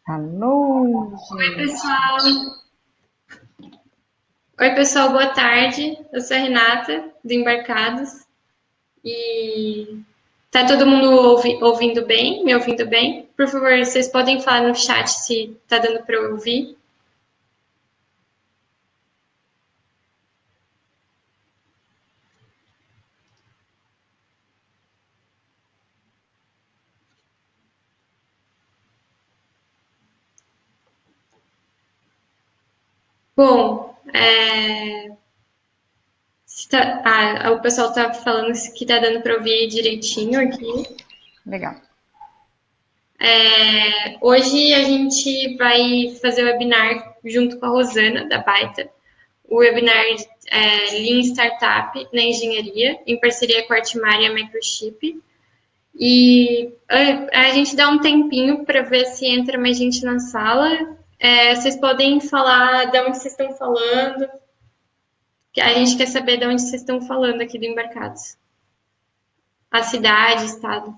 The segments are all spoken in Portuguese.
Alô, Oi, gente. pessoal. Oi, pessoal, boa tarde. Eu sou a Renata, do Embarcados. E tá todo mundo ouvindo bem? Me ouvindo bem? Por favor, vocês podem falar no chat se tá dando para ouvir. Bom, o pessoal tá falando que tá dando para ouvir direitinho aqui. Legal. Hoje a gente vai fazer o webinar junto com a Rosana, da Baita. O webinar Lean Startup na Engenharia, em parceria com a Artimária e a Microchip. E a gente dá um tempinho para ver se entra mais gente na sala. Vocês podem falar de onde vocês estão falando, que a gente quer saber de onde vocês estão falando aqui do Embarcados. A cidade, estado.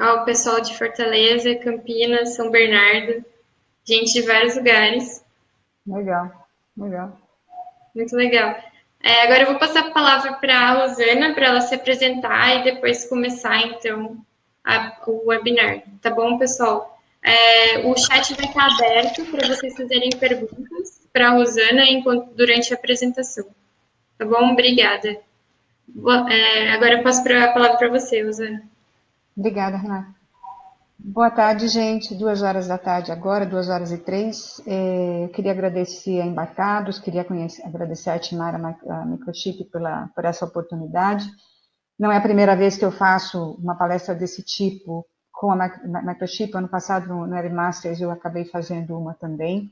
Ó, o pessoal de Fortaleza, Campinas, São Bernardo, gente de vários lugares. Legal, legal. Muito legal. Agora eu vou passar a palavra para a Rosana, para ela se apresentar e depois começar, então, o webinar. Tá bom, pessoal? O chat vai estar aberto para vocês fazerem perguntas para a Rosana durante a apresentação. Tá bom? Obrigada. Agora eu passo a palavra para você, Rosana. Obrigada, Renata. Boa tarde, gente. 2 horas da tarde agora, 2 horas e 3. Eu queria agradecer a Embarcados, queria agradecer a Artimara, a Microchip por essa oportunidade. Não é a primeira vez que eu faço uma palestra desse tipo com a Microchip. Ano passado, no Webmasters, eu acabei fazendo uma também.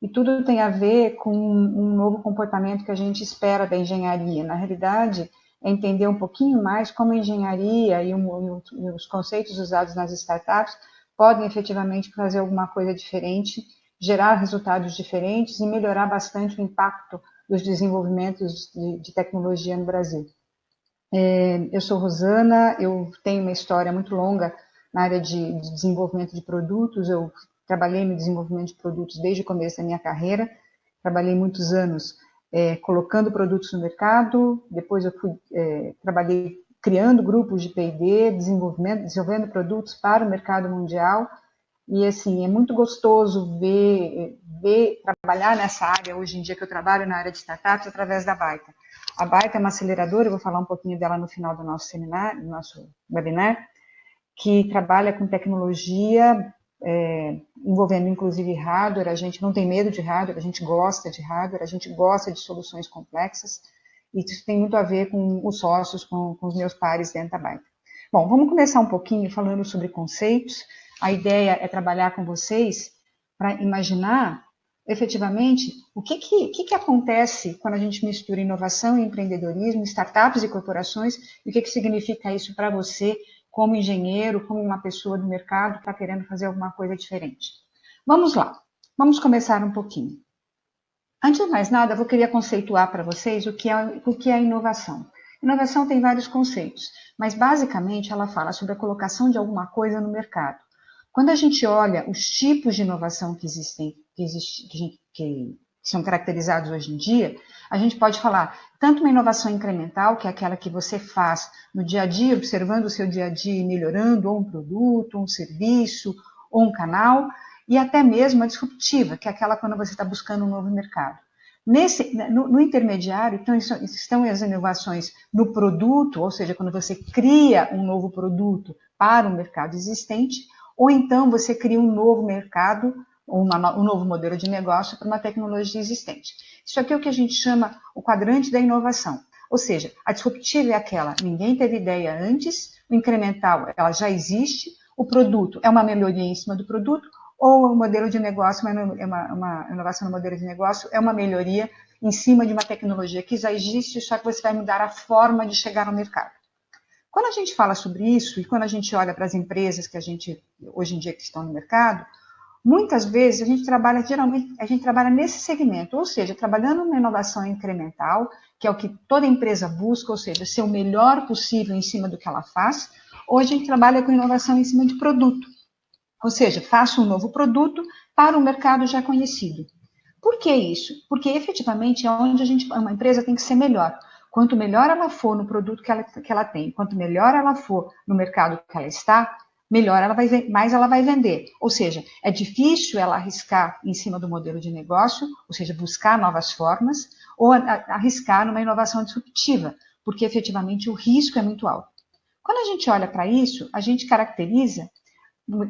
E tudo tem a ver com um novo comportamento que a gente espera da engenharia. Na realidade, é entender um pouquinho mais como a engenharia e os conceitos usados nas startups podem efetivamente fazer alguma coisa diferente, gerar resultados diferentes e melhorar bastante o impacto dos desenvolvimentos de tecnologia no Brasil. Eu sou Rosana, eu tenho uma história muito longa na área de desenvolvimento de produtos. Eu trabalhei no desenvolvimento de produtos desde o começo da minha carreira. Trabalhei muitos anos colocando produtos no mercado. Depois eu trabalhei criando grupos de P&D, desenvolvendo produtos para o mercado mundial. E assim, é muito gostoso ver trabalhar nessa área hoje em dia, que eu trabalho na área de startups através da Baita. A Baita é uma aceleradora, eu vou falar um pouquinho dela no final do nosso seminário, do nosso webinar, que trabalha com tecnologia, envolvendo inclusive hardware. A gente não tem medo de hardware, a gente gosta de hardware, a gente gosta de soluções complexas, e isso tem muito a ver com os sócios, com os meus pares dentro da Baita. Bom, vamos começar um pouquinho falando sobre conceitos. A ideia é trabalhar com vocês para imaginar efetivamente o que acontece quando a gente mistura inovação e empreendedorismo, startups e corporações, e o que significa isso para você como engenheiro, como uma pessoa do mercado que está querendo fazer alguma coisa diferente. Vamos lá, vamos começar um pouquinho. Antes de mais nada, eu queria conceituar para vocês o que é a inovação. Inovação tem vários conceitos, mas basicamente ela fala sobre a colocação de alguma coisa no mercado. Quando a gente olha os tipos de inovação que existem, que são caracterizados hoje em dia, a gente pode falar tanto uma inovação incremental, que é aquela que você faz no dia a dia, observando o seu dia a dia e melhorando ou um produto, ou um serviço, ou um canal, e até mesmo a disruptiva, que é aquela quando você está buscando um novo mercado. No intermediário, então, estão as inovações no produto, ou seja, quando você cria um novo produto para um mercado existente, ou então você cria um novo mercado, um novo modelo de negócio para uma tecnologia existente. Isso aqui é o que a gente chama o quadrante da inovação. Ou seja, a disruptiva é aquela, ninguém teve ideia antes, o incremental, ela já existe, o produto é uma melhoria em cima do produto, ou o modelo de negócio, uma inovação no modelo de negócio, é uma melhoria em cima de uma tecnologia que já existe, só que você vai mudar a forma de chegar ao mercado. Quando a gente fala sobre isso, e quando a gente olha para as empresas que a gente, hoje em dia, que estão no mercado, muitas vezes geralmente, a gente trabalha nesse segmento, ou seja, trabalhando numa inovação incremental, que é o que toda empresa busca, ou seja, ser o melhor possível em cima do que ela faz, ou a gente trabalha com inovação em cima de produto, ou seja, faça um novo produto para um mercado já conhecido. Por que isso? Porque efetivamente é onde uma empresa tem que ser melhor. Quanto melhor ela for no produto que ela tem, quanto melhor ela for no mercado que ela está, melhor mais ela vai vender. Ou seja, é difícil ela arriscar em cima do modelo de negócio, ou seja, buscar novas formas, ou arriscar numa inovação disruptiva, porque efetivamente o risco é muito alto. Quando a gente olha para isso, a gente caracteriza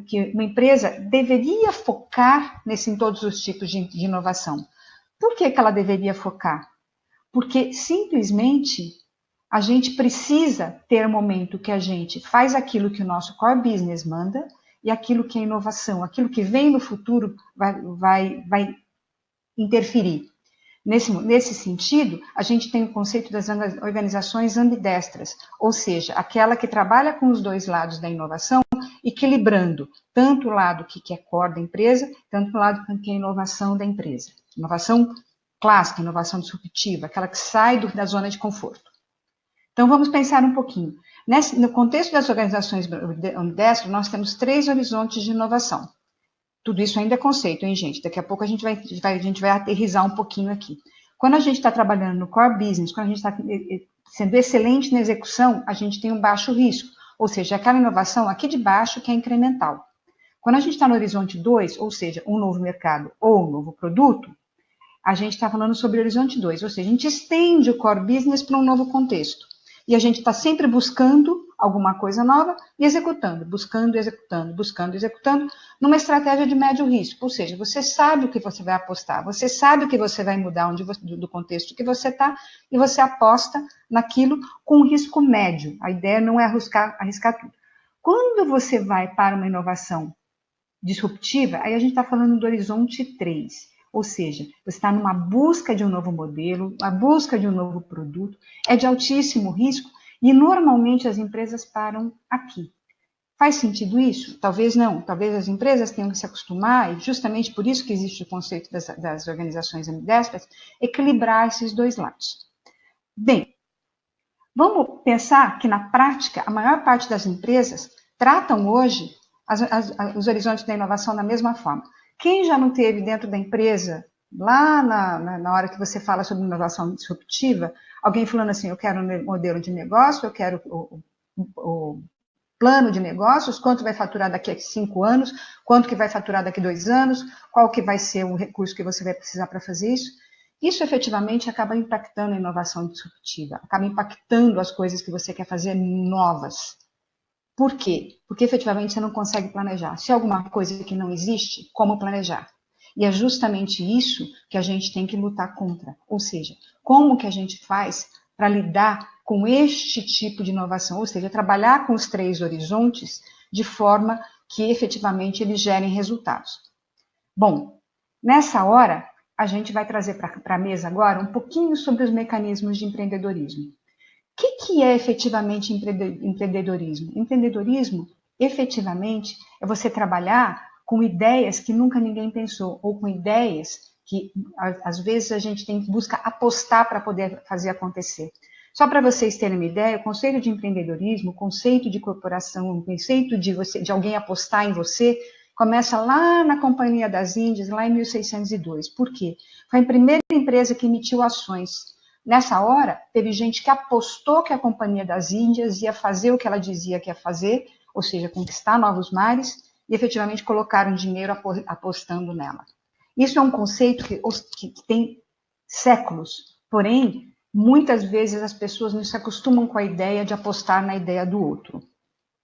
que uma empresa deveria focar em todos os tipos de inovação. Por que ela deveria focar? Porque simplesmente a gente precisa ter um momento que a gente faz aquilo que o nosso core business manda e aquilo que é inovação, aquilo que vem no futuro vai interferir. Nesse sentido, a gente tem o conceito das organizações ambidestras, ou seja, aquela que trabalha com os dois lados da inovação, equilibrando tanto o lado que é core da empresa, tanto o lado que é inovação da empresa. Inovação clássica, inovação disruptiva, aquela que sai da zona de conforto. Então, vamos pensar um pouquinho. No contexto das organizações ambidestras, nós temos 3 horizontes de inovação. Tudo isso ainda é conceito, hein, gente? Daqui a pouco a gente vai aterrizar um pouquinho aqui. Quando a gente está trabalhando no core business, quando a gente está sendo excelente na execução, a gente tem um baixo risco. Ou seja, aquela inovação aqui de baixo que é incremental. Quando a gente está no horizonte 2, ou seja, um novo mercado ou um novo produto, a gente está falando sobre o horizonte 2, ou seja, a gente estende o core business para um novo contexto. E a gente está sempre buscando alguma coisa nova e executando, buscando, executando, buscando, executando, numa estratégia de médio risco. Ou seja, você sabe o que você vai apostar, você sabe o que você vai mudar do contexto que você está, e você aposta naquilo com um risco médio. A ideia não é arriscar tudo. Quando você vai para uma inovação disruptiva, aí a gente está falando do horizonte 3. Ou seja, você está numa busca de um novo modelo, a busca de um novo produto, é de altíssimo risco e normalmente as empresas param aqui. Faz sentido isso? Talvez não. Talvez as empresas tenham que se acostumar, e justamente por isso que existe o conceito das organizações ambidestras, equilibrar esses dois lados. Bem, vamos pensar que na prática, a maior parte das empresas tratam hoje os horizontes da inovação da mesma forma. Quem já não teve dentro da empresa, lá na hora que você fala sobre inovação disruptiva, alguém falando assim, eu quero um modelo de negócio, eu quero o plano de negócios, quanto vai faturar daqui a 5 anos, quanto que vai faturar daqui a 2 anos, qual que vai ser o recurso que você vai precisar para fazer isso. Isso efetivamente acaba impactando a inovação disruptiva, acaba impactando as coisas que você quer fazer novas. Por quê? Porque efetivamente você não consegue planejar. Se é alguma coisa que não existe, como planejar? E é justamente isso que a gente tem que lutar contra. Ou seja, como que a gente faz para lidar com este tipo de inovação? Ou seja, trabalhar com os 3 horizontes de forma que efetivamente eles gerem resultados. Bom, nessa hora, a gente vai trazer para a mesa agora um pouquinho sobre os mecanismos de empreendedorismo. O que é efetivamente empreendedorismo? Empreendedorismo, efetivamente, é você trabalhar com ideias que nunca ninguém pensou, ou com ideias que, às vezes, a gente busca apostar para poder fazer acontecer. Só para vocês terem uma ideia, o conceito de empreendedorismo, o conceito de corporação, o conceito de alguém apostar em você, começa lá na Companhia das Índias, lá em 1602. Por quê? Foi a primeira empresa que emitiu ações. Nessa hora, teve gente que apostou que a Companhia das Índias ia fazer o que ela dizia que ia fazer, ou seja, conquistar novos mares, e efetivamente colocaram dinheiro apostando nela. Isso é um conceito que tem séculos, porém, muitas vezes as pessoas não se acostumam com a ideia de apostar na ideia do outro.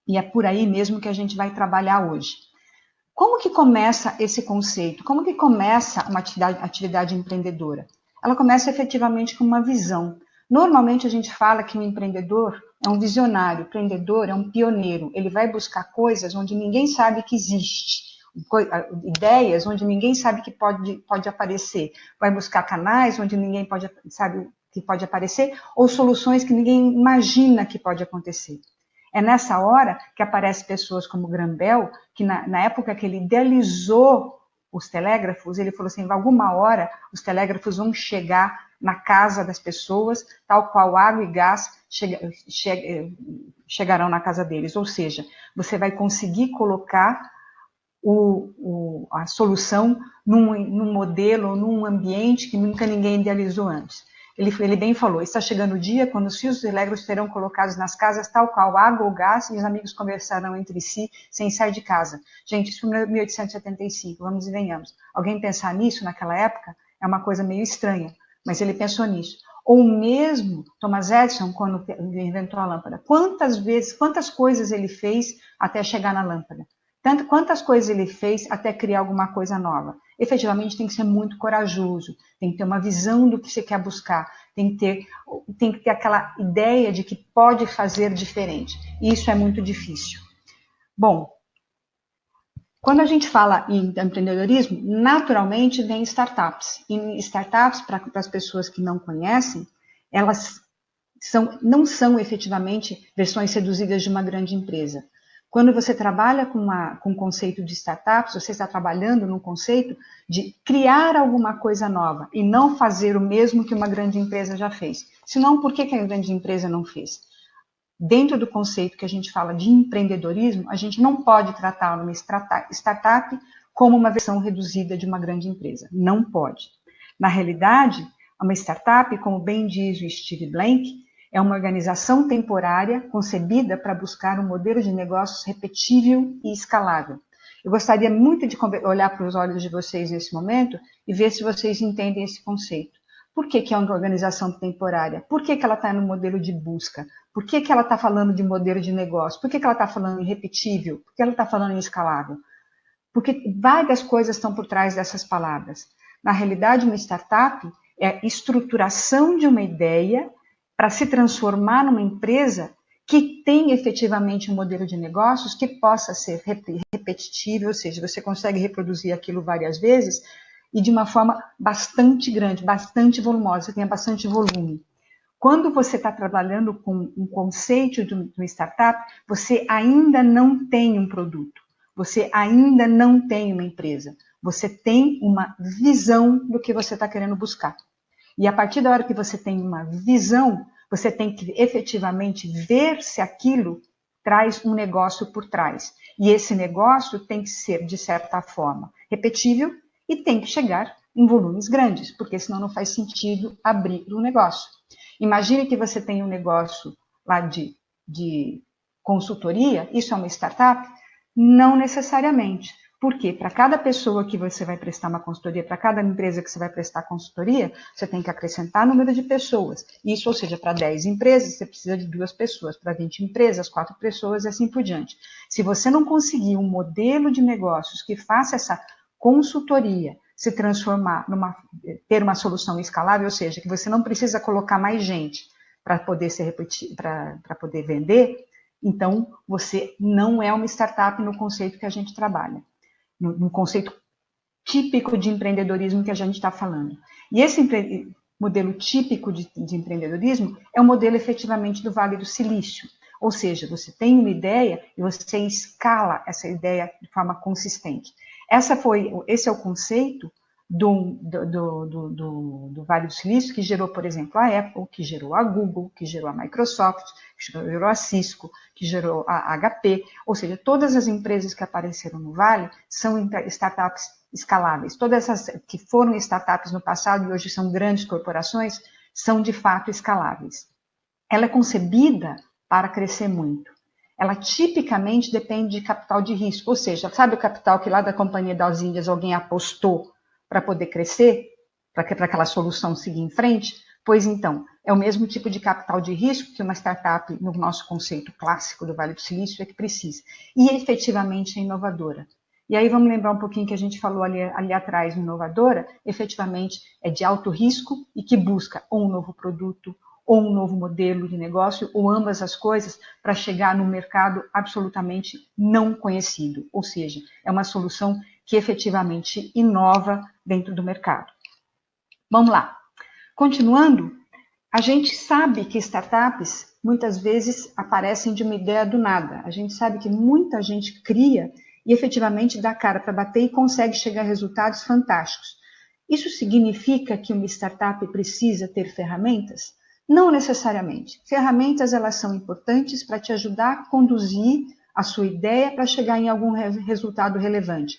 E é por aí mesmo que a gente vai trabalhar hoje. Como que começa esse conceito? Como que começa uma atividade empreendedora? Ela começa efetivamente com uma visão. Normalmente a gente fala que um empreendedor é um visionário, o empreendedor é um pioneiro. Ele vai buscar coisas onde ninguém sabe que existe, ideias onde ninguém sabe que pode aparecer. Vai buscar canais onde ninguém sabe que pode aparecer, ou soluções que ninguém imagina que pode acontecer. É nessa hora que aparecem pessoas como Graham Bell, que na época que ele idealizou os telégrafos, ele falou assim, alguma hora os telégrafos vão chegar na casa das pessoas, tal qual água e gás chegarão na casa deles. Ou seja, você vai conseguir colocar a solução num modelo, num ambiente que nunca ninguém idealizou antes. Ele bem falou, está chegando o dia quando os fios elétricos serão colocados nas casas tal qual água ou gás e os amigos conversarão entre si sem sair de casa. Gente, isso foi em 1875, vamos e venhamos. Alguém pensar nisso naquela época é uma coisa meio estranha, mas ele pensou nisso. Ou mesmo Thomas Edison, quando inventou a lâmpada. Quantas coisas ele fez até chegar na lâmpada? Quantas coisas ele fez até criar alguma coisa nova? Efetivamente tem que ser muito corajoso, tem que ter uma visão do que você quer buscar, tem que ter aquela ideia de que pode fazer diferente. E isso é muito difícil. Bom, quando a gente fala em empreendedorismo, naturalmente vem startups. E startups, para as pessoas que não conhecem, elas não são efetivamente versões reduzidas de uma grande empresa. Quando você trabalha com o conceito de startups, você está trabalhando no conceito de criar alguma coisa nova e não fazer o mesmo que uma grande empresa já fez. Senão, por que a grande empresa não fez? Dentro do conceito que a gente fala de empreendedorismo, a gente não pode tratar uma startup como uma versão reduzida de uma grande empresa. Não pode. Na realidade, uma startup, como bem diz o Steve Blank, é uma organização temporária concebida para buscar um modelo de negócios repetível e escalável. Eu gostaria muito de olhar para os olhos de vocês nesse momento e ver se vocês entendem esse conceito. Por que é uma organização temporária? Por que ela está no modelo de busca? Por que ela está falando de modelo de negócio? Por que ela está falando em repetível? Por que ela está falando em escalável? Porque várias coisas estão por trás dessas palavras. Na realidade, uma startup é a estruturação de uma ideia para se transformar numa empresa que tem efetivamente um modelo de negócios que possa ser repetitível, ou seja, você consegue reproduzir aquilo várias vezes e de uma forma bastante grande, bastante volumosa, você tenha bastante volume. Quando você está trabalhando com um conceito de uma startup, você ainda não tem um produto, você ainda não tem uma empresa, você tem uma visão do que você está querendo buscar. E a partir da hora que você tem uma visão, você tem que efetivamente ver se aquilo traz um negócio por trás. E esse negócio tem que ser, de certa forma, repetível e tem que chegar em volumes grandes, porque senão não faz sentido abrir um negócio. Imagine que você tem um negócio lá de consultoria, isso é uma startup? Não necessariamente. Porque para cada pessoa que você vai prestar uma consultoria, para cada empresa que você vai prestar consultoria, você tem que acrescentar número de pessoas. Isso, ou seja, para 10 empresas, você precisa de 2 pessoas, para 20 empresas, 4 pessoas e assim por diante. Se você não conseguir um modelo de negócios que faça essa consultoria se transformar ter uma solução escalável, ou seja, que você não precisa colocar mais gente para poder para poder vender, então você não é uma startup no conceito que a gente trabalha. No conceito típico de empreendedorismo que a gente está falando. E esse modelo típico de empreendedorismo é o modelo efetivamente do Vale do Silício. Ou seja, você tem uma ideia e você escala essa ideia de forma consistente. Esse é o conceito do Vale do Silício, que gerou, por exemplo, a Apple, que gerou a Google, que gerou a Microsoft, que gerou a Cisco, que gerou a HP, ou seja, todas as empresas que apareceram no Vale são startups escaláveis. Todas essas que foram startups no passado e hoje são grandes corporações, são de fato escaláveis. Ela é concebida para crescer muito. Ela tipicamente depende de capital de risco, ou seja, sabe o capital que lá da Companhia das Índias alguém apostou para poder crescer, para aquela solução seguir em frente? Pois então, é o mesmo tipo de capital de risco que uma startup, no nosso conceito clássico do Vale do Silício, é que precisa. E efetivamente é inovadora. E aí vamos lembrar um pouquinho que a gente falou ali atrás, inovadora, efetivamente é de alto risco e que busca ou um novo produto, ou um novo modelo de negócio, ou ambas as coisas, para chegar num mercado absolutamente não conhecido. Ou seja, é uma solução que efetivamente inova dentro do mercado. Vamos lá. Continuando, A gente sabe que startups muitas vezes aparecem de uma ideia do nada. A gente sabe que muita gente cria e efetivamente dá cara para bater e consegue chegar a resultados fantásticos. Isso significa que uma startup precisa ter ferramentas? Não necessariamente. Ferramentas, elas são importantes para te ajudar a conduzir a sua ideia para chegar em algum resultado relevante.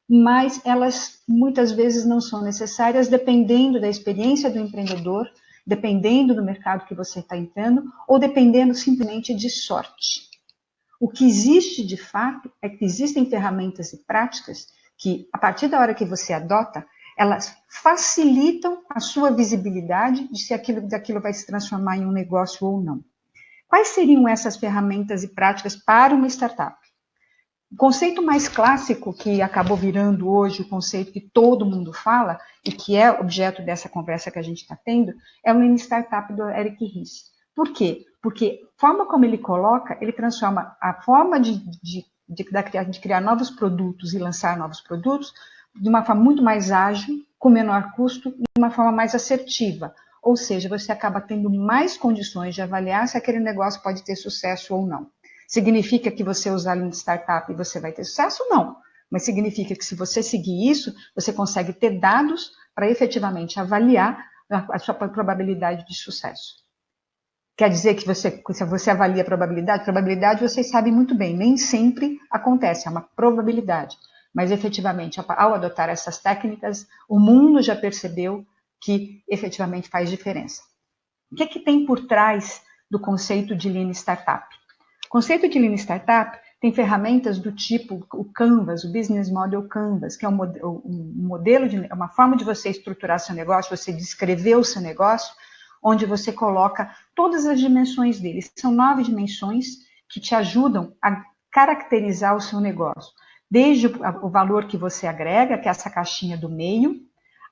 Mas elas muitas vezes não são necessárias, dependendo da experiência do empreendedor, dependendo do mercado que você está entrando, ou dependendo simplesmente de sorte. O que existe de fato é que existem ferramentas e práticas que, a partir da hora que você adota, elas facilitam a sua visibilidade de se daquilo vai se transformar em um negócio ou não. Quais seriam essas ferramentas e práticas para uma startup? O conceito mais clássico, que acabou virando hoje o conceito que todo mundo fala, e que é objeto dessa conversa que a gente está tendo, é o Lean Startup do Eric Ries. Por quê? Porque a forma como ele coloca, ele transforma a forma de criar novos produtos e lançar novos produtos de uma forma muito mais ágil, com menor custo, e de uma forma mais assertiva. Ou seja, você acaba tendo mais condições de avaliar se aquele negócio pode ter sucesso ou não. Significa que você usar Lean Startup e você vai ter sucesso? Não. Mas significa que se você seguir isso, você consegue ter dados para efetivamente avaliar a sua probabilidade de sucesso. Quer dizer que se você avalia a probabilidade vocês sabem muito bem, nem sempre acontece, é uma probabilidade. Mas efetivamente, ao adotar essas técnicas, o mundo já percebeu que efetivamente faz diferença. O que é que tem por trás do conceito de Lean Startup? O conceito de Lean Startup tem ferramentas do tipo o Canvas, o Business Model Canvas, que é uma forma de você estruturar seu negócio, você descrever o seu negócio, onde você coloca todas as dimensões dele. São 9 dimensões que te ajudam a caracterizar o seu negócio. Desde o valor que você agrega, que é essa caixinha do meio,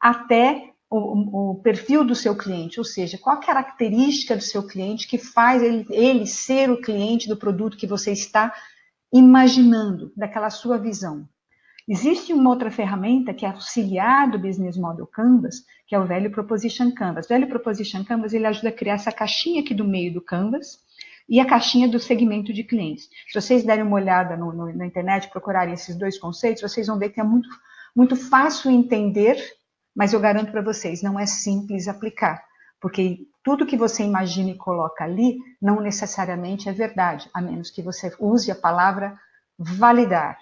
até o perfil do seu cliente, ou seja, qual a característica do seu cliente que faz ele ser o cliente do produto que você está imaginando, daquela sua visão. Existe uma outra ferramenta que é auxiliar do Business Model Canvas, que é o Value Proposition Canvas. O Value Proposition Canvas, ele ajuda a criar essa caixinha aqui do meio do Canvas e a caixinha do segmento de clientes. Se vocês derem uma olhada na internet, procurarem esses dois conceitos, vocês vão ver que é muito fácil entender, mas eu garanto para vocês, não é simples aplicar, porque tudo que você imagina e coloca ali não necessariamente é verdade, a menos que você use a palavra validar.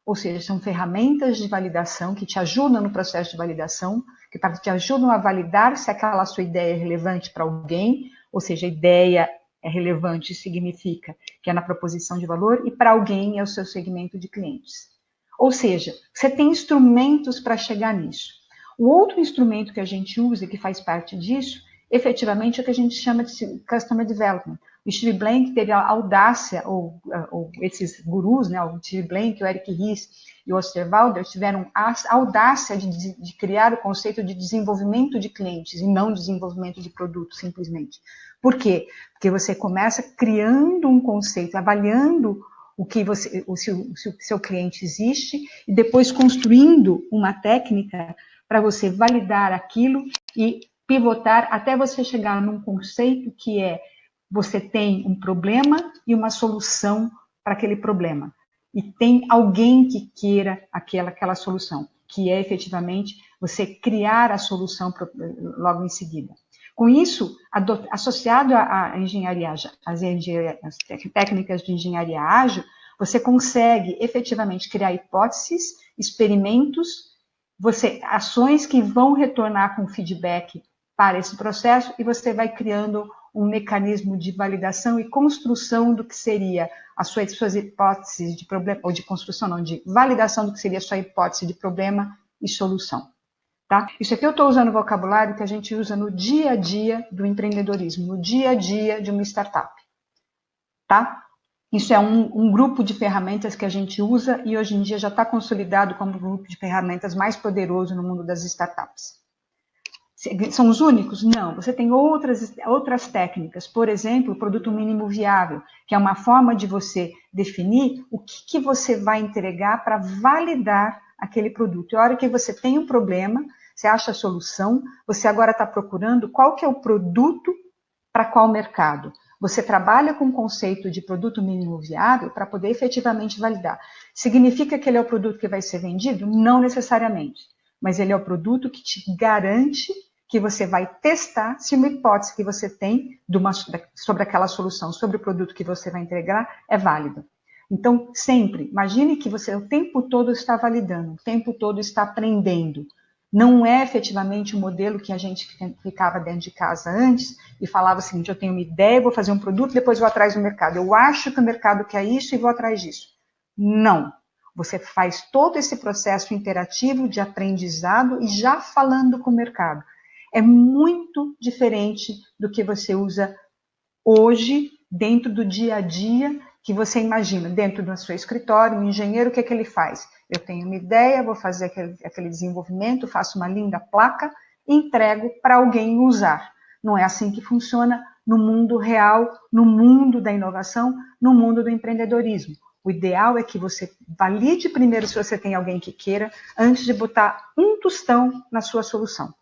Ou seja, são ferramentas de validação que te ajudam no processo de validação, que te ajudam a validar se aquela sua ideia é relevante para alguém, ou seja, a ideia é relevante significa que é na proposição de valor, e para alguém é o seu segmento de clientes. Ou seja, você tem instrumentos para chegar nisso. O outro instrumento que a gente usa, que faz parte disso, efetivamente é o que a gente chama de Customer Development. O Steve Blank teve a audácia, ou esses gurus, né, o Steve Blank, o Eric Ries e o Osterwalder, tiveram a audácia de criar o conceito de desenvolvimento de clientes e não desenvolvimento de produto, simplesmente. Por quê? Porque você começa criando um conceito, avaliando se o seu cliente existe e depois construindo uma técnica para você validar aquilo e pivotar até você chegar num conceito que é você tem um problema e uma solução para aquele problema. E tem alguém que queira aquela solução, que é efetivamente você criar a solução logo em seguida. Com isso, associado à engenharia, às técnicas de engenharia ágil, você consegue efetivamente criar hipóteses, experimentos, ações que vão retornar com feedback para esse processo e você vai criando um mecanismo de validação e construção do que seria as suas hipóteses de problema, ou de construção não, de validação do que seria a sua hipótese de problema e solução. Tá? Isso aqui eu estou usando o vocabulário que a gente usa no dia a dia do empreendedorismo, no dia a dia de uma startup. Tá? Isso é um grupo de ferramentas que a gente usa e hoje em dia já está consolidado como o grupo de ferramentas mais poderoso no mundo das startups. São os únicos? Não, você tem outras técnicas, por exemplo, o produto mínimo viável, que é uma forma de você definir o que você vai entregar para validar aquele produto. E a hora que você tem um problema, você acha a solução, você agora está procurando qual que é o produto para qual mercado? Você trabalha com o conceito de produto mínimo viável para poder efetivamente validar. Significa que ele é o produto que vai ser vendido? Não necessariamente. Mas ele é o produto que te garante que você vai testar se uma hipótese que você tem sobre aquela solução, sobre o produto que você vai entregar, é válida. Então, sempre, imagine que você o tempo todo está validando, o tempo todo está aprendendo. Não é efetivamente o modelo que a gente ficava dentro de casa antes e falava o seguinte, eu tenho uma ideia, vou fazer um produto, depois vou atrás do mercado. Eu acho que o mercado quer isso e vou atrás disso. Não. Você faz todo esse processo interativo de aprendizado e já falando com o mercado. É muito diferente do que você usa hoje, dentro do dia a dia, que você imagina, dentro do seu escritório, um engenheiro, o que é que ele faz? Eu tenho uma ideia, vou fazer aquele desenvolvimento, faço uma linda placa e entrego para alguém usar. Não é assim que funciona no mundo real, no mundo da inovação, no mundo do empreendedorismo. O ideal é que você valide primeiro se você tem alguém que queira, antes de botar um tostão na sua solução.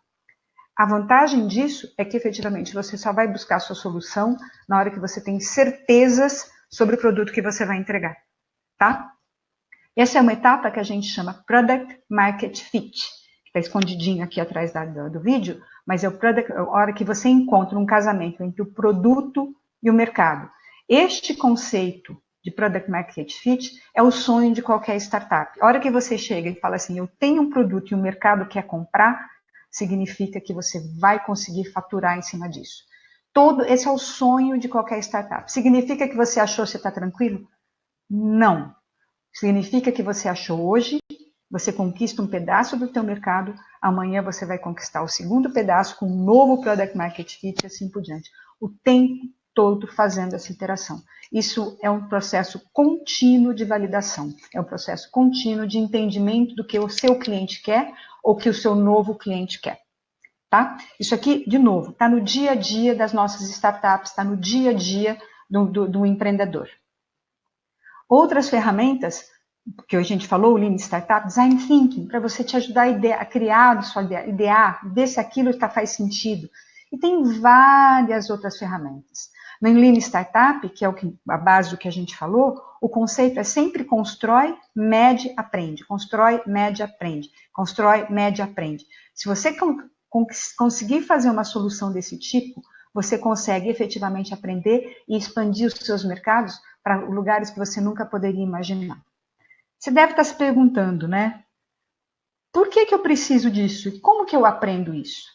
A vantagem disso é que, efetivamente, você só vai buscar a sua solução na hora que você tem certezas sobre o produto que você vai entregar, tá? Essa é uma etapa que a gente chama Product Market Fit, que está escondidinho aqui atrás do vídeo, mas é a hora que você encontra um casamento entre o produto e o mercado. Este conceito de Product Market Fit é o sonho de qualquer startup. A hora que você chega e fala assim, eu tenho um produto e o mercado quer comprar, significa que você vai conseguir faturar em cima disso. Esse é o sonho de qualquer startup. Significa que você achou, você está tranquilo? Não. Significa que você achou hoje, você conquista um pedaço do teu mercado, amanhã você vai conquistar o segundo pedaço com um novo Product Market Fit e assim por diante. O tempo todo fazendo essa interação. Isso é um processo contínuo de validação, é um processo contínuo de entendimento do que o seu cliente quer ou que o seu novo cliente quer. Tá? Isso aqui, de novo, está no dia a dia das nossas startups, está no dia a dia do empreendedor. Outras ferramentas, que a gente falou, o Lean Startup, Design Thinking, para você te ajudar a criar a sua ideia, idear, ver se aquilo faz sentido. E tem várias outras ferramentas. No Lean Startup, que é a base do que a gente falou, o conceito é sempre constrói, mede, aprende. Constrói, mede, aprende. Constrói, mede, aprende. Se você conseguir fazer uma solução desse tipo, você consegue efetivamente aprender e expandir os seus mercados para lugares que você nunca poderia imaginar. Você deve estar se perguntando, né? Por que eu preciso disso? E como que eu aprendo isso?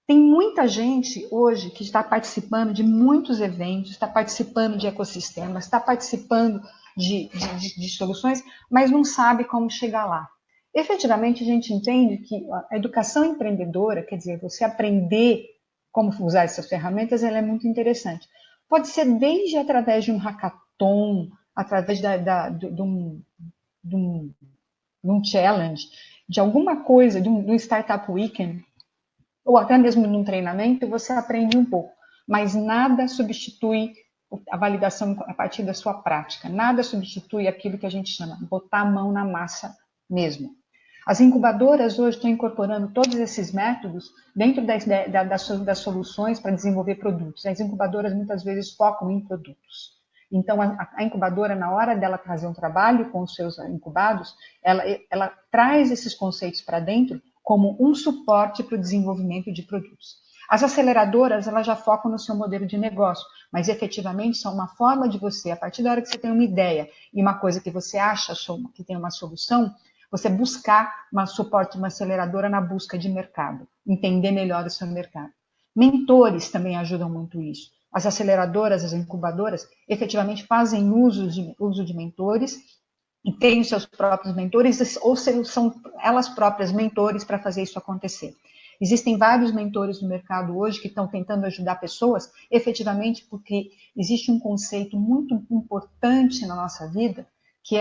Tem muita gente hoje que está participando de muitos eventos, está participando de ecossistemas, está participando de soluções, mas não sabe como chegar lá. Efetivamente, a gente entende que a educação empreendedora, quer dizer, você aprender como usar essas ferramentas, ela é muito interessante. Pode ser desde através de um hackathon, através de um challenge, de alguma coisa, de um startup weekend, ou até mesmo num treinamento, você aprende um pouco. Mas nada substitui a validação a partir da sua prática. Nada substitui aquilo que a gente chama de botar a mão na massa mesmo. As incubadoras hoje estão incorporando todos esses métodos dentro das soluções para desenvolver produtos. As incubadoras muitas vezes focam em produtos. Então, a incubadora, na hora dela fazer um trabalho com os seus incubados, ela traz esses conceitos para dentro como um suporte para o desenvolvimento de produtos. As aceleradoras, elas já focam no seu modelo de negócio, mas efetivamente são uma forma de você, a partir da hora que você tem uma ideia e uma coisa que você acha que tem uma solução, você buscar um suporte, uma aceleradora na busca de mercado, entender melhor o seu mercado. Mentores também ajudam muito isso. As aceleradoras, as incubadoras, efetivamente fazem uso de mentores e têm os seus próprios mentores, ou são elas próprias mentores para fazer isso acontecer. Existem vários mentores no mercado hoje que estão tentando ajudar pessoas, efetivamente porque existe um conceito muito importante na nossa vida, que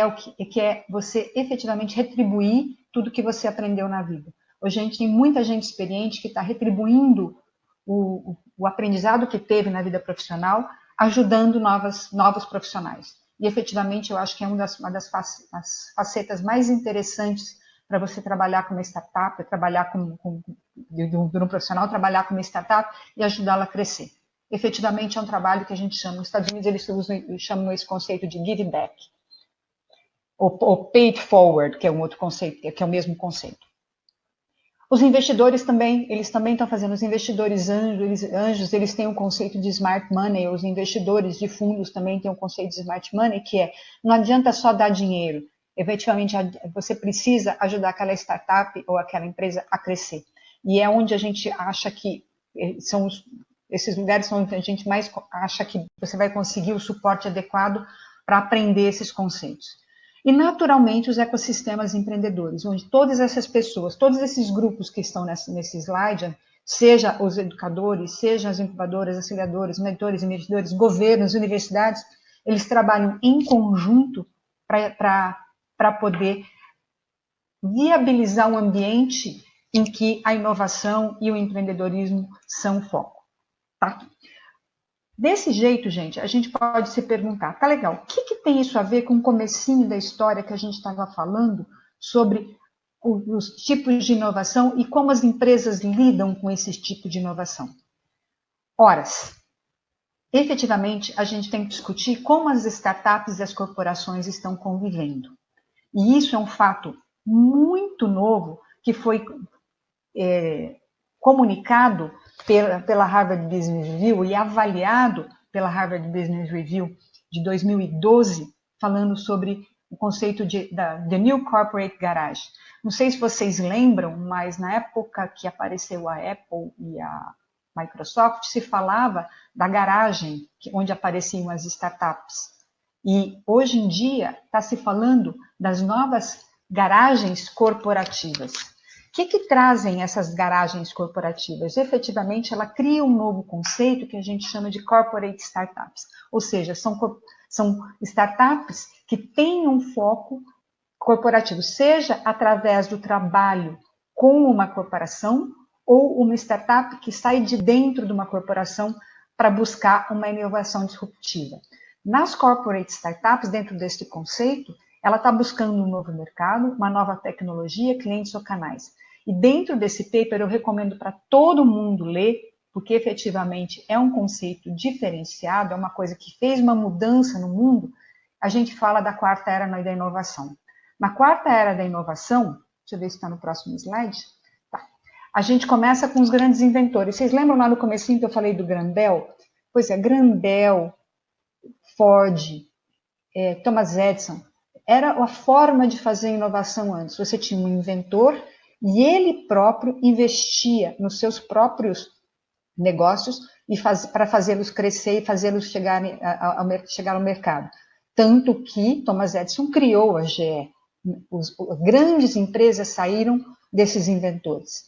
é você efetivamente retribuir tudo que você aprendeu na vida. Hoje a gente tem muita gente experiente que está retribuindo o aprendizado que teve na vida profissional, ajudando novos profissionais. E efetivamente eu acho que é uma das facetas mais interessantes para você trabalhar com uma startup, trabalhar de um profissional, trabalhar com uma startup e ajudá-la a crescer. efetivamente é um trabalho que a gente chama, nos Estados Unidos eles chamam esse conceito de give back, ou pay it forward, que é um outro conceito, que é o mesmo conceito. Os investidores também, eles também estão fazendo, os investidores anjos, eles têm um conceito de smart money, os investidores de fundos também têm um conceito de smart money, que é, não adianta só dar dinheiro, efetivamente você precisa ajudar aquela startup ou aquela empresa a crescer. E é onde a gente acha que esses lugares são onde a gente mais acha que você vai conseguir o suporte adequado para aprender esses conceitos. E, naturalmente, os ecossistemas empreendedores, onde todas essas pessoas, todos esses grupos que estão nesse slide, seja os educadores, seja as incubadoras, auxiliadores, mentores, investidores, governos, universidades, eles trabalham em conjunto para poder viabilizar um ambiente em que a inovação e o empreendedorismo são o foco. Tá? Desse jeito, gente, a gente pode se perguntar, tá legal, o que tem isso a ver com o comecinho da história que a gente estava falando sobre os tipos de inovação e como as empresas lidam com esse tipo de inovação? Ora, efetivamente, a gente tem que discutir como as startups e as corporações estão convivendo. E isso é um fato muito novo que foi comunicado pela Harvard Business Review e avaliado pela Harvard Business Review de 2012, falando sobre o conceito da New Corporate Garage. Não sei se vocês lembram, mas na época que apareceu a Apple e a Microsoft, se falava da garagem onde apareciam as startups. E hoje em dia está se falando das novas garagens corporativas. O que trazem essas garagens corporativas? Efetivamente, ela cria um novo conceito que a gente chama de corporate startups. Ou seja, são startups que têm um foco corporativo, seja através do trabalho com uma corporação ou uma startup que sai de dentro de uma corporação para buscar uma inovação disruptiva. Nas corporate startups, dentro deste conceito, ela está buscando um novo mercado, uma nova tecnologia, clientes ou canais. E dentro desse paper eu recomendo para todo mundo ler, porque efetivamente é um conceito diferenciado, é uma coisa que fez uma mudança no mundo. A gente fala da quarta era da inovação. Na quarta era da inovação, deixa eu ver se está no próximo slide, tá. A gente começa com os grandes inventores. Vocês lembram lá no comecinho que eu falei do Graham Bell? Pois é, Graham Bell, Ford, Thomas Edison, era a forma de fazer inovação antes. Você tinha um inventor e ele próprio investia nos seus próprios negócios para fazê-los crescer e fazê-los chegar ao mercado. Tanto que Thomas Edison criou a GE. As grandes empresas saíram desses inventores.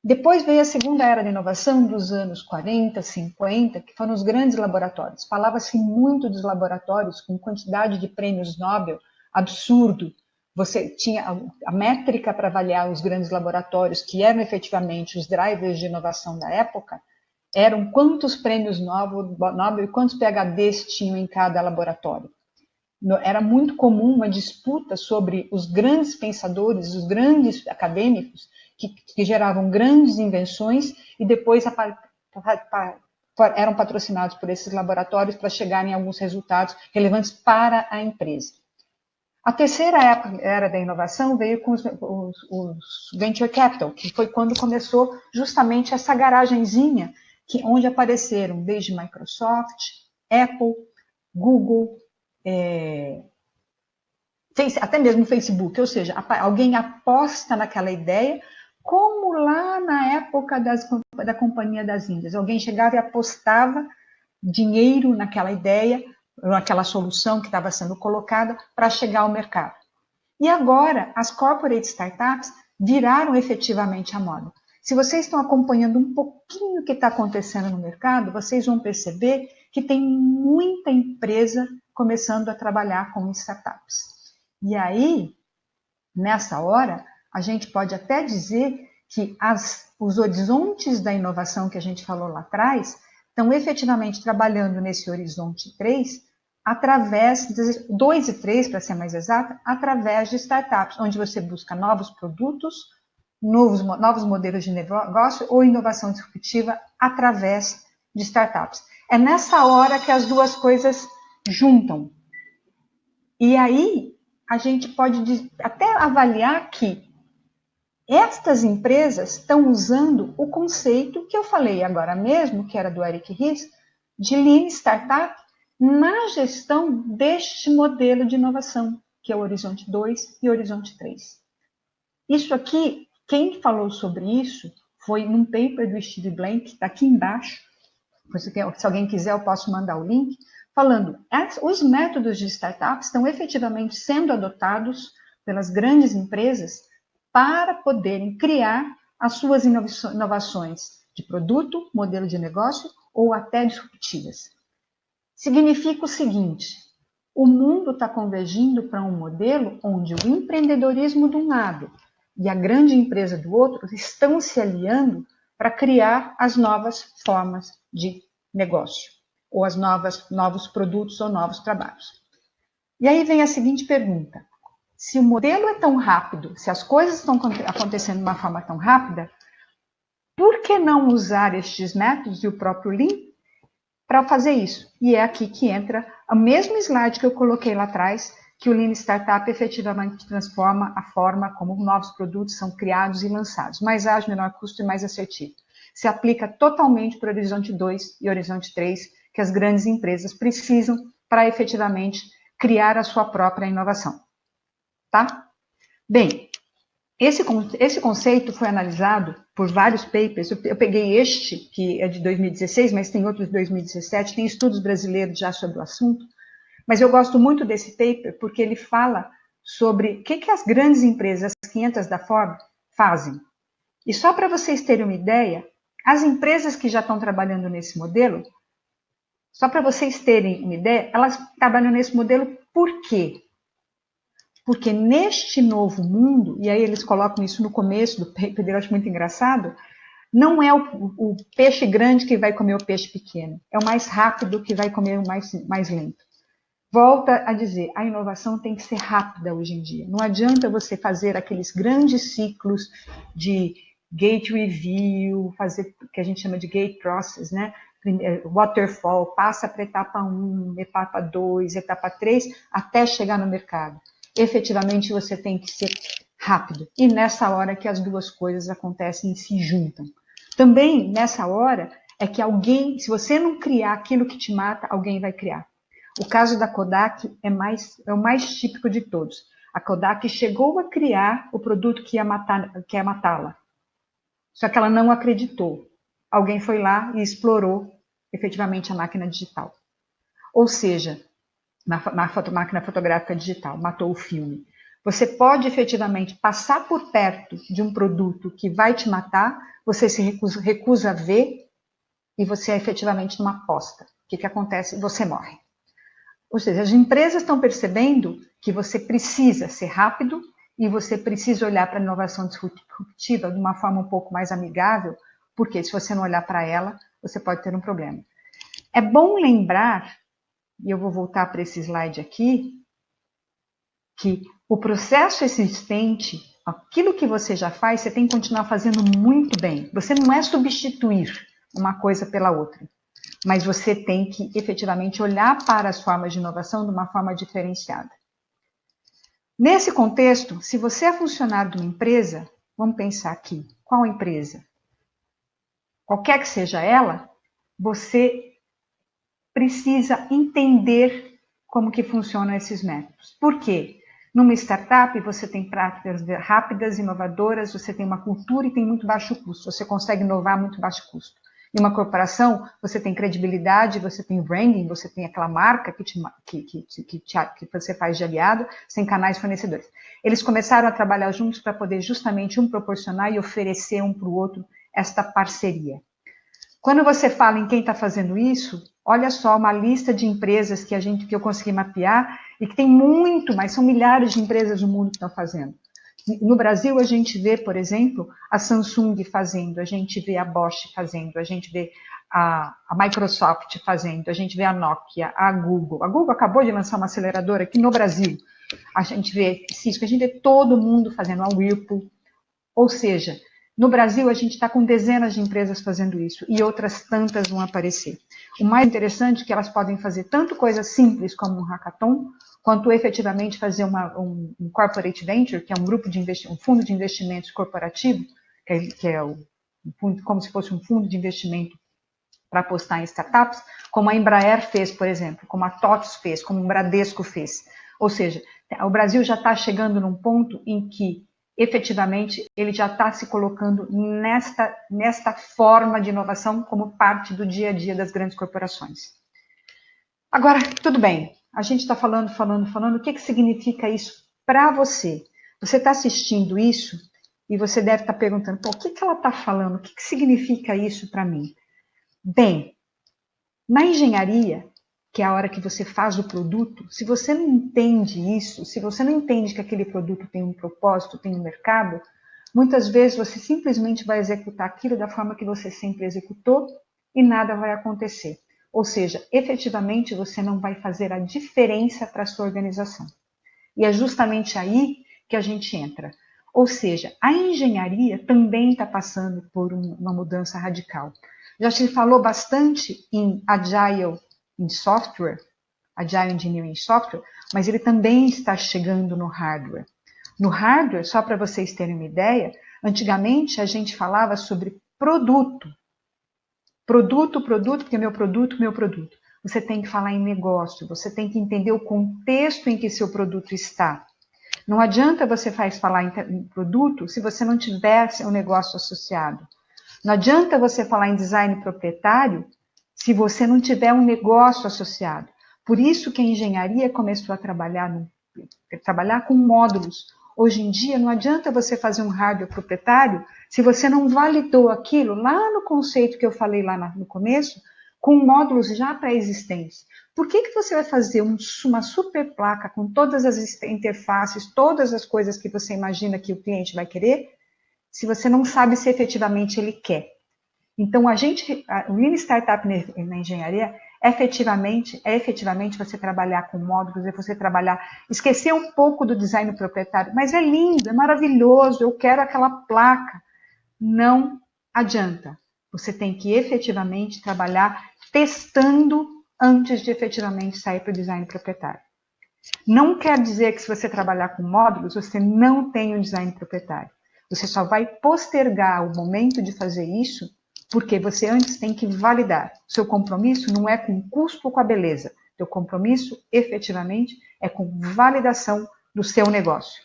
Depois veio a segunda era da inovação dos anos 40, 50, que foram os grandes laboratórios. Falava-se muito dos laboratórios com quantidade de prêmios Nobel absurdo. Você tinha a métrica para avaliar os grandes laboratórios, que eram efetivamente os drivers de inovação da época, eram quantos prêmios Nobel e quantos PhDs tinham em cada laboratório. Era muito comum uma disputa sobre os grandes pensadores, os grandes acadêmicos, que geravam grandes invenções e depois eram patrocinados por esses laboratórios para chegarem a alguns resultados relevantes para a empresa. A terceira era da inovação veio com os venture capital, que foi quando começou justamente essa garagenzinha, onde apareceram desde Microsoft, Apple, Google, até mesmo Facebook, ou seja, alguém aposta naquela ideia, como lá na época da Companhia das Índias. Alguém chegava e apostava dinheiro naquela ideia, naquela solução que estava sendo colocada para chegar ao mercado. E agora, as corporate startups viraram efetivamente a moda. Se vocês estão acompanhando um pouquinho o que está acontecendo no mercado, vocês vão perceber que tem muita empresa começando a trabalhar com startups. E aí, nessa hora, a gente pode até dizer que os horizontes da inovação que a gente falou lá atrás estão efetivamente trabalhando nesse horizonte 3, através, 2 e 3, para ser mais exata, através de startups, onde você busca novos produtos, novos modelos de negócio ou inovação disruptiva através de startups. É nessa hora que as duas coisas juntam. E aí, a gente pode até avaliar que estas empresas estão usando o conceito que eu falei agora mesmo, que era do Eric Ries, de Lean Startup, na gestão deste modelo de inovação, que é o Horizonte 2 e o Horizonte 3. Isso aqui, quem falou sobre isso foi num paper do Steve Blank, que está aqui embaixo. Se alguém quiser, eu posso mandar o link, falando os métodos de startup estão efetivamente sendo adotados pelas grandes empresas para poderem criar as suas inovações de produto, modelo de negócio ou até disruptivas. Significa o seguinte, o mundo está convergindo para um modelo onde o empreendedorismo de um lado e a grande empresa do outro estão se aliando para criar as novas formas de negócio, ou as novos produtos ou novos trabalhos. E aí vem a seguinte pergunta, se o modelo é tão rápido, se as coisas estão acontecendo de uma forma tão rápida, por que não usar estes métodos e o próprio Lean para fazer isso? E é aqui que entra o mesmo slide que eu coloquei lá atrás, que o Lean Startup efetivamente transforma a forma como novos produtos são criados e lançados, mais ágil, menor custo e mais assertivo. Se aplica totalmente para o Horizonte 2 e Horizonte 3, que as grandes empresas precisam para efetivamente criar a sua própria inovação. Tá? Bem, esse conceito foi analisado por vários papers. Eu peguei este, que é de 2016, mas tem outros de 2017, tem estudos brasileiros já sobre o assunto, mas eu gosto muito desse paper porque ele fala sobre o que as grandes empresas, as 500 da Forbes, fazem. E só para vocês terem uma ideia, as empresas que já estão trabalhando nesse modelo, só para vocês terem uma ideia, elas trabalham nesse modelo por quê? Porque neste novo mundo, e aí eles colocam isso no começo do paper, eu acho muito engraçado, não é o peixe grande que vai comer o peixe pequeno, é o mais rápido que vai comer o mais lento. Volta a dizer, a inovação tem que ser rápida hoje em dia. Não adianta você fazer aqueles grandes ciclos de gate review, fazer o que a gente chama de gate process, né? Waterfall, passa para etapa 1, etapa 2, etapa 3, até chegar no mercado. Efetivamente, você tem que ser rápido. E nessa hora que as duas coisas acontecem e se juntam. Também, nessa hora, é que alguém, se você não criar aquilo que te mata, alguém vai criar. O caso da Kodak é o mais típico de todos. A Kodak chegou a criar o produto que ia matá-la. Só que ela não acreditou. Alguém foi lá e explorou efetivamente a máquina digital. Ou seja, máquina fotográfica digital, matou o filme. Você pode efetivamente passar por perto de um produto que vai te matar, você se recusa a ver e você efetivamente não aposta. O que acontece? Você morre. Ou seja, as empresas estão percebendo que você precisa ser rápido e você precisa olhar para a inovação disruptiva de uma forma um pouco mais amigável, porque se você não olhar para ela, você pode ter um problema. É bom lembrar, e eu vou voltar para esse slide aqui, que o processo existente, aquilo que você já faz, você tem que continuar fazendo muito bem. Você não é substituir uma coisa pela outra. Mas você tem que efetivamente olhar para as formas de inovação de uma forma diferenciada. Nesse contexto, se você é funcionário de uma empresa, vamos pensar aqui, qual empresa? Qualquer que seja ela, você precisa entender como que funcionam esses métodos. Por quê? Numa startup, você tem práticas rápidas, inovadoras, você tem uma cultura e tem muito baixo custo. Você consegue inovar a muito baixo custo. Em uma corporação, você tem credibilidade, você tem branding, você tem aquela marca que você faz de aliado, você tem canais fornecedores. Eles começaram a trabalhar juntos para poder justamente um proporcionar e oferecer um para o outro esta parceria. Quando você fala em quem está fazendo isso, olha só uma lista de empresas que eu consegui mapear e que tem muito, mas são milhares de empresas no mundo que estão fazendo. No Brasil, a gente vê, por exemplo, a Samsung fazendo, a gente vê a Bosch fazendo, a gente vê a Microsoft fazendo, a gente vê a Nokia, a Google. A Google acabou de lançar uma aceleradora aqui no Brasil. A gente vê Cisco, a gente vê todo mundo fazendo, a Whirlpool. Ou seja, No Brasil, a gente está com dezenas de empresas fazendo isso e outras tantas vão aparecer. O mais interessante é que elas podem fazer tanto coisas simples como um hackathon, quanto efetivamente fazer um corporate venture, que é um grupo de investimento, um fundo de investimentos corporativo, que é como se fosse um fundo de investimento para apostar em startups, como a Embraer fez, por exemplo, como a TOTS fez, como o Bradesco fez. Ou seja, o Brasil já está chegando num ponto em que, efetivamente, ele já está se colocando nesta forma de inovação como parte do dia a dia das grandes corporações. Agora, tudo bem, a gente está falando, o que significa isso para você? Você está assistindo isso e você deve estar perguntando, pô, o que ela está falando? O que significa isso para mim? Bem, na engenharia, que é a hora que você faz o produto, se você não entende isso, se você não entende que aquele produto tem um propósito, tem um mercado, muitas vezes você simplesmente vai executar aquilo da forma que você sempre executou e nada vai acontecer. Ou seja, efetivamente você não vai fazer a diferença para a sua organização. E é justamente aí que a gente entra. Ou seja, a engenharia também está passando por uma mudança radical. Já se falou bastante em Agile em software, Agile Engineering Software, mas ele também está chegando no hardware. No hardware, só para vocês terem uma ideia, antigamente a gente falava sobre produto. Produto, porque meu produto. Você tem que falar em negócio, você tem que entender o contexto em que seu produto está. Não adianta você falar em produto se você não tiver um negócio associado. Não adianta você falar em design proprietário se você não tiver um negócio associado. Por isso que a engenharia começou a trabalhar com módulos. Hoje em dia, não adianta você fazer um hardware proprietário se você não validou aquilo lá no conceito que eu falei lá no começo, com módulos já pré-existentes. Por que você vai fazer uma super placa com todas as interfaces, todas as coisas que você imagina que o cliente vai querer, se você não sabe se efetivamente ele quer? Então, o Lean Startup na engenharia é efetivamente você trabalhar com módulos, é você esquecer um pouco do design proprietário, mas é lindo, é maravilhoso, eu quero aquela placa. Não adianta. Você tem que efetivamente trabalhar testando antes de efetivamente sair para o design proprietário. Não quer dizer que se você trabalhar com módulos, você não tem um design proprietário. Você só vai postergar o momento de fazer isso porque você antes tem que validar. Seu compromisso não é com o custo ou com a beleza. Seu compromisso, efetivamente, é com validação do seu negócio.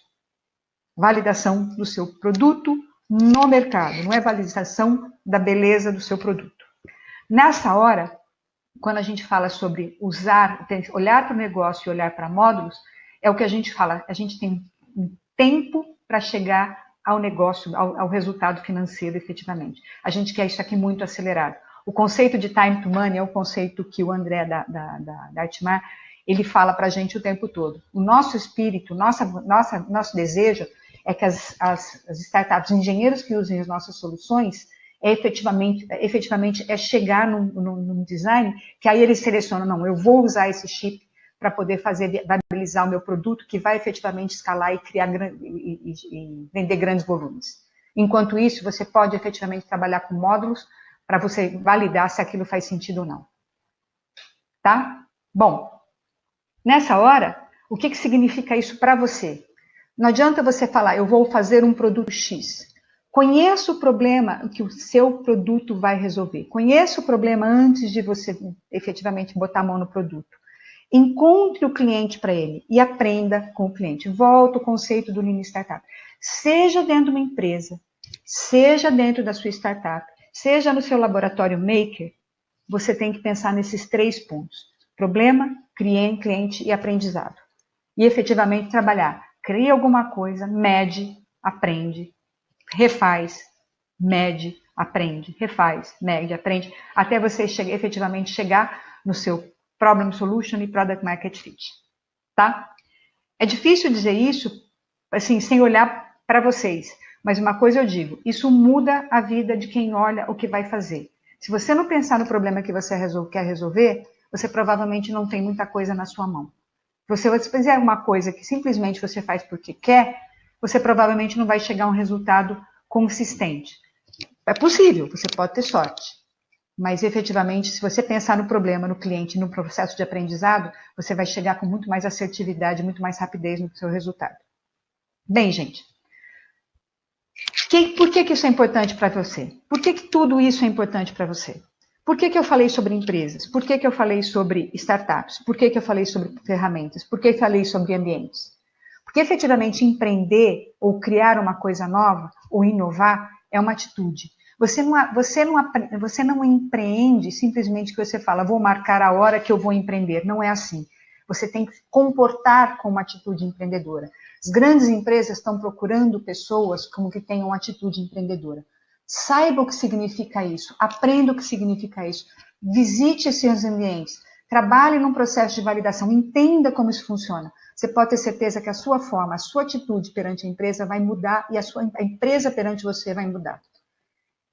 Validação do seu produto no mercado. Não é validação da beleza do seu produto. Nessa hora, quando a gente fala sobre olhar para o negócio e olhar para módulos, é o que a gente fala. A gente tem um tempo para chegar ao negócio, ao resultado financeiro, efetivamente. A gente quer isso aqui muito acelerado. O conceito de time to money é o conceito que o André da Artimar, ele fala para a gente o tempo todo. O nosso espírito, nosso desejo é que as startups, os engenheiros que usem as nossas soluções, efetivamente chegar num design que aí eles selecionam, não, eu vou usar esse chip para poder viabilizar o meu produto que vai efetivamente escalar e criar e vender grandes volumes. Enquanto isso, você pode efetivamente trabalhar com módulos para você validar se aquilo faz sentido ou não. Tá? Bom, nessa hora, o que significa isso para você? Não adianta você falar, eu vou fazer um produto X. Conheça o problema que o seu produto vai resolver. Conheça o problema antes de você efetivamente botar a mão no produto. Encontre o cliente para ele e aprenda com o cliente. Volta o conceito do Lean Startup. Seja dentro de uma empresa, seja dentro da sua startup, seja no seu laboratório maker, você tem que pensar nesses 3 pontos. Problema, cliente e aprendizado. E efetivamente trabalhar. Cria alguma coisa, mede, aprende, refaz, mede, aprende, refaz, mede, aprende, até você efetivamente chegar no seu Problem Solution e Product Market Fit, tá? É difícil dizer isso, assim, sem olhar para vocês, mas uma coisa eu digo, isso muda a vida de quem olha o que vai fazer. Se você não pensar no problema que você quer resolver, você provavelmente não tem muita coisa na sua mão. Se você fizer uma coisa que simplesmente você faz porque quer, você provavelmente não vai chegar a um resultado consistente. É possível, você pode ter sorte. Mas, efetivamente, se você pensar no problema, no cliente, no processo de aprendizado, você vai chegar com muito mais assertividade, muito mais rapidez no seu resultado. Bem, gente, por que isso é importante para você? Por que tudo isso é importante para você? Por que eu falei sobre empresas? Por que eu falei sobre startups? Por que eu falei sobre ferramentas? Por que eu falei sobre ambientes? Porque, efetivamente, empreender ou criar uma coisa nova ou inovar é uma atitude. Você não empreende simplesmente que você fala, vou marcar a hora que eu vou empreender. Não é assim. Você tem que comportar com uma atitude empreendedora. As grandes empresas estão procurando pessoas como que tenham atitude empreendedora. Saiba o que significa isso, aprenda o que significa isso, visite esses ambientes, trabalhe num processo de validação, entenda como isso funciona. Você pode ter certeza que a sua forma, a sua atitude perante a empresa vai mudar e a empresa perante você vai mudar.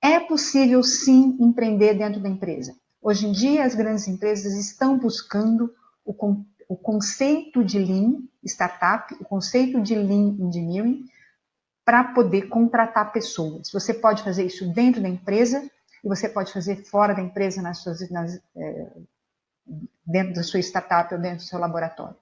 É possível, sim, empreender dentro da empresa. Hoje em dia, as grandes empresas estão buscando o conceito de Lean Startup, o conceito de Lean Engineering, para poder contratar pessoas. Você pode fazer isso dentro da empresa e você pode fazer fora da empresa, dentro da sua startup ou dentro do seu laboratório.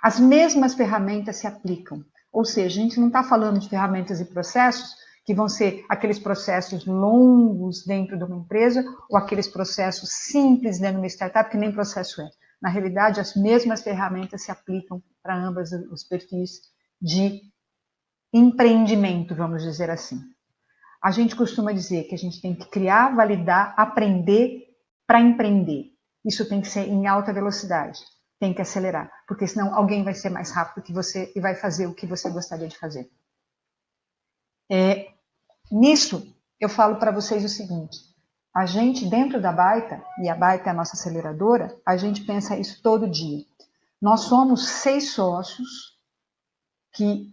As mesmas ferramentas se aplicam. Ou seja, a gente não está falando de ferramentas e processos que vão ser aqueles processos longos dentro de uma empresa ou aqueles processos simples dentro de uma startup, que nem processo é. Na realidade, as mesmas ferramentas se aplicam para ambos os perfis de empreendimento, vamos dizer assim. A gente costuma dizer que a gente tem que criar, validar, aprender para empreender. Isso tem que ser em alta velocidade, tem que acelerar, porque senão alguém vai ser mais rápido que você e vai fazer o que você gostaria de fazer. Nisso, eu falo para vocês o seguinte, a gente dentro da Baita, e a Baita é a nossa aceleradora, a gente pensa isso todo dia. Nós somos 6 sócios que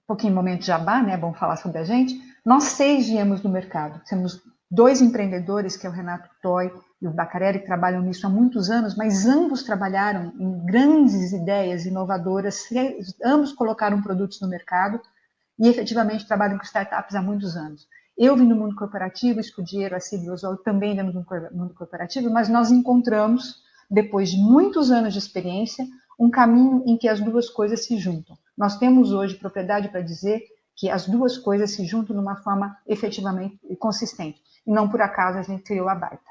um pouquinho momento de jabá, né? Bom falar sobre a gente. Nós 6 viemos do mercado. Temos 2 empreendedores, que é o Renato Toy e o Bacarelli, que trabalham nisso há muitos anos, mas ambos trabalharam em grandes ideias inovadoras, ambos colocaram produtos no mercado e efetivamente trabalham com startups há muitos anos. Eu vim do mundo corporativo, Escudiero, a Silvia Oswald também vem do mundo corporativo, mas nós encontramos, depois de muitos anos de experiência, um caminho em que as duas coisas se juntam. Nós temos hoje propriedade para dizer que as duas coisas se juntam de uma forma efetivamente consistente. E não por acaso a gente criou a Baita.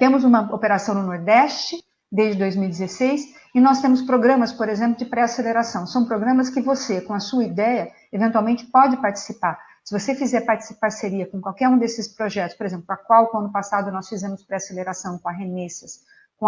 Temos uma operação no Nordeste desde 2016 e nós temos programas, por exemplo, de pré-aceleração. São programas que você, com a sua ideia, eventualmente pode participar. Se você fizer parceria com qualquer um desses projetos, por exemplo, a qual, ano passado, nós fizemos pré-aceleração com a Renessas, com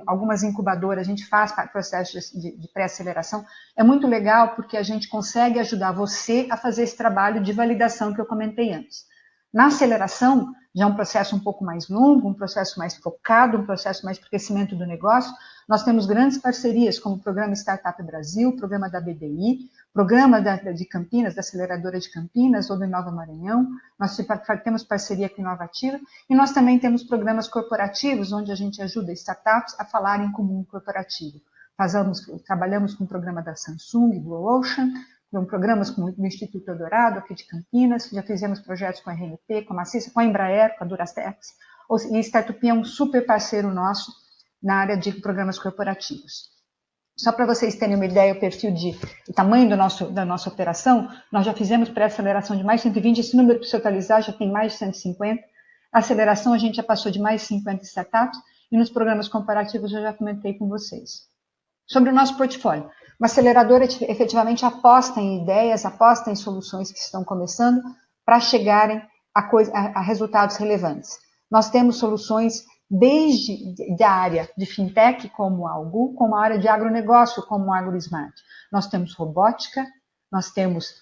algumas incubadoras, a gente faz processos de pré-aceleração, é muito legal porque a gente consegue ajudar você a fazer esse trabalho de validação que eu comentei antes. Na aceleração, já é um processo um pouco mais longo, um processo mais focado, um processo mais para crescimento do negócio, nós temos grandes parcerias, como o Programa Startup Brasil, o Programa da BDI, Programa de Campinas, da Aceleradora de Campinas, ou do Nova Maranhão, nós temos parceria com a Inovativa, e nós também temos programas corporativos, onde a gente ajuda startups a falarem com o mundo corporativo. Trabalhamos com o programa da Samsung, Blue Ocean, com programas com o Instituto Eldorado, aqui de Campinas, já fizemos projetos com a RNP, com a Maciça, com a Embraer, com a Duratex, e Startup é um super parceiro nosso na área de programas corporativos. Só para vocês terem uma ideia, o tamanho da nossa operação, nós já fizemos pré-aceleração de mais de 120, esse número, para se atualizar, já tem mais de 150. A aceleração, a gente já passou de mais de 50 startups, e nos programas comparativos eu já comentei com vocês. Sobre o nosso portfólio, uma aceleradora efetivamente aposta em ideias, aposta em soluções que estão começando para chegarem a resultados relevantes. Nós temos soluções desde a área de fintech, como a Algu, como a área de agronegócio, como o AgroSmart. Nós temos robótica, nós temos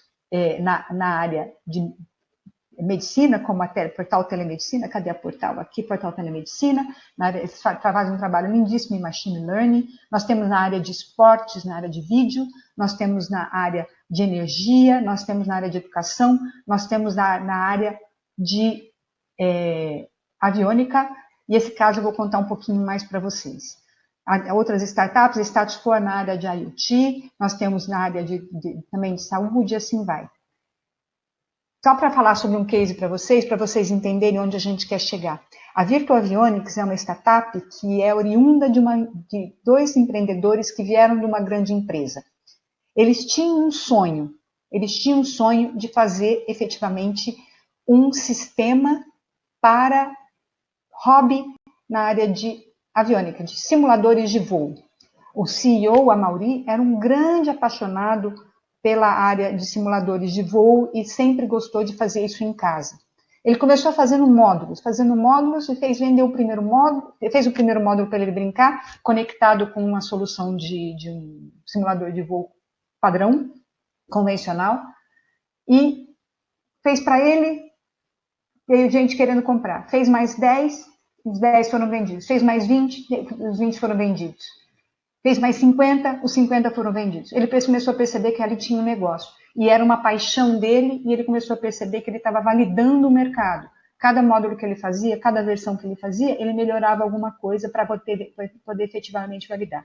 na área de medicina, como a Portal Telemedicina, cadê a Portal? Aqui, Portal Telemedicina, faz um trabalho lindíssimo em Machine Learning, nós temos na área de esportes, na área de vídeo, nós temos na área de energia, nós temos na área de educação, nós temos na área de aviônica, e esse caso eu vou contar um pouquinho mais para vocês. Outras startups, Status Quo na área de IoT, nós temos na área também de saúde, e assim vai. Só para falar sobre um case para vocês entenderem onde a gente quer chegar. A Virtual Avionics é uma startup que é oriunda de dois empreendedores que vieram de uma grande empresa. Eles tinham um sonho de fazer efetivamente um sistema para hobby na área de aviônica, de simuladores de voo. O CEO, Amaury, era um grande apaixonado pela área de simuladores de voo e sempre gostou de fazer isso em casa. Ele começou fazendo módulos e fez o primeiro módulo para ele brincar, conectado com uma solução de um simulador de voo padrão, convencional, e fez para ele, veio gente querendo comprar. Fez mais 10, os 10 foram vendidos. Fez mais 20, os 20 foram vendidos. Fez mais 50, os 50 foram vendidos. Ele começou a perceber que ali tinha um negócio. E era uma paixão dele, e ele começou a perceber que ele estava validando o mercado. Cada módulo que ele fazia, cada versão que ele fazia, ele melhorava alguma coisa para poder efetivamente validar.